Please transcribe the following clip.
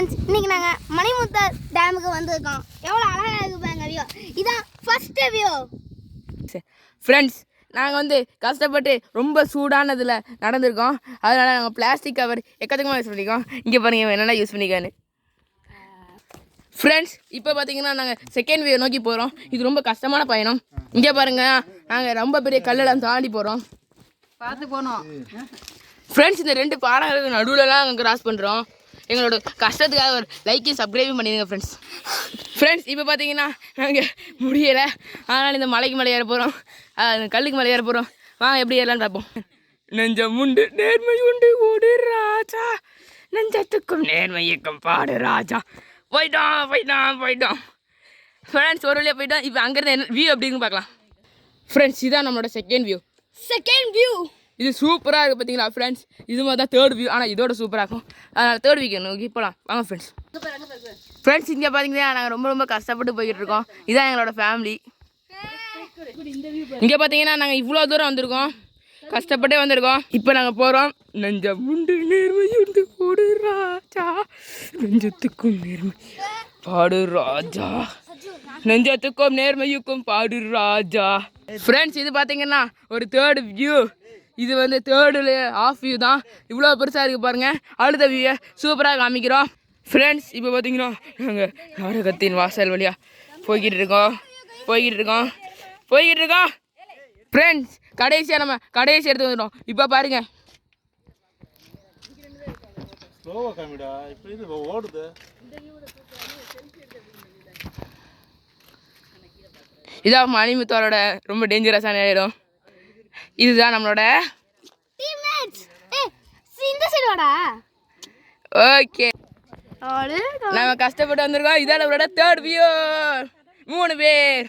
Friends இன்னைக்கு நாங்கள் மணிமுத்தார் டேமுக்கு வந்திருக்கோம். எவ்வளோ அழகாக இருக்குது பாருங்க வியூ. இதான் ஃபர்ஸ்ட் வியூ. ஃப்ரெண்ட்ஸ் நாங்கள் வந்து கஷ்டப்பட்டு ரொம்ப சூடானதில் நடந்திருக்கோம். அதனால் நாங்கள் பிளாஸ்டிக் கவர் எக்கச்சக்கமாக யூஸ் பண்ணிக்கோம். இங்கே பாருங்கள் என்னென்ன யூஸ் பண்ணிக்கான்னு. ஃப்ரெண்ட்ஸ் இப்போ பார்த்தீங்கன்னா நாங்கள் செகண்ட் வியூ நோக்கி போகிறோம். இது ரொம்ப கஷ்டமான பயணம். இங்கே பாருங்கள் நாங்கள் ரொம்ப பெரிய கல்லெல்லாம் தாண்டி போகிறோம். பார்த்து போனோம் ஃப்ரெண்ட்ஸ் இந்த ரெண்டு பாடங்களுக்கு நடுவில்லாம் நாங்கள் கிராஸ் பண்ணுறோம். எங்களோட கஷ்டத்துக்காக ஒரு லைக்கையும் சப்ஸ்கிரைபும் பண்ணிடுங்க ஃப்ரெண்ட்ஸ். ஃப்ரெண்ட்ஸ் இப்போ பார்த்தீங்கன்னா நாங்கள் முடியலை. அதனால் இந்த மலைக்கு மலை ஏற போகிறோம், கல்லுக்கு மலை ஏற போகிறோம். வாங்க எப்படி ஏறலான்னு பார்ப்போம். நெஞ்சம் உண்டு நேர்மை உண்டு ஓடு ராஜா, நெஞ்சத்துக்கும் நேர்மையக்கம் பாடு ராஜா. போயிட்டோம் ஃப்ரெண்ட்ஸ். ஒரு வழியாக போயிட்டோம். இப்போ அங்கேருந்து என்ன வியூ எப்படின்னு பார்க்கலாம். ஃப்ரெண்ட்ஸ் இதான் நம்மளோட செகண்ட் வியூ. இது சூப்பராக இருக்குது பார்த்தீங்களா ஃப்ரெண்ட்ஸ். இது மாதிரி தான் தேர்ட் வியூ, ஆனால் இதோட சூப்பராக இருக்கும். அதனால் தேர்ட் வியூக்கு நோக்கி போகலாம் வாங்க ஃப்ரெண்ட்ஸ். ஃப்ரெண்ட்ஸ் இங்கே பார்த்தீங்கன்னா நாங்கள் ரொம்ப கஷ்டப்பட்டு போய்கிட்டு இருக்கோம். இதுதான் எங்களோட ஃபேமிலி. இங்கே பார்த்தீங்கன்னா நாங்கள் இவ்வளோ தூரம் வந்திருக்கோம், கஷ்டப்பட்டே வந்திருக்கோம். இப்போ நாங்கள் போகிறோம். நெஞ்சம் உண்டு நேர்மை உண்டு ஓடு ராஜா, நெஞ்சத்துக்கும் நேர்மை பாடு ராஜா, நெஞ்சத்துக்கும் நேர்மையுக்கும் பாடு ராஜா. ஃப்ரெண்ட்ஸ் இது பார்த்தீங்கன்னா ஒரு தேர்ட் வியூ. இது வந்து தேர்டில் ஆஃப் வியூ தான். இவ்வளோ பெருசாக இருக்குது பாருங்கள். அடுத்த வியூவை சூப்பராக காமிக்கிறோம். ஃப்ரெண்ட்ஸ் இப்போ பார்த்தீங்கன்னா நாங்கள் நாடகத்தின் வாசல் வழியாக போய்கிட்டு இருக்கோம். ஃப்ரெண்ட்ஸ் கடைசியாக நம்ம கடைசி எடுத்து வந்துட்டோம். இப்போ பாருங்கள் இதான் மணிமுத்தாரோட ரொம்ப டேஞ்சரஸான இடம். இதுதான் நம்மளோட டீம்மேட்ஸ். இந்த சைடோடா. ஓகே நம்ம கஷ்டப்பட்டு வந்திருக்கோம். இதான் நம்மளோட தேர்ட் வியூ. 3 பேர்.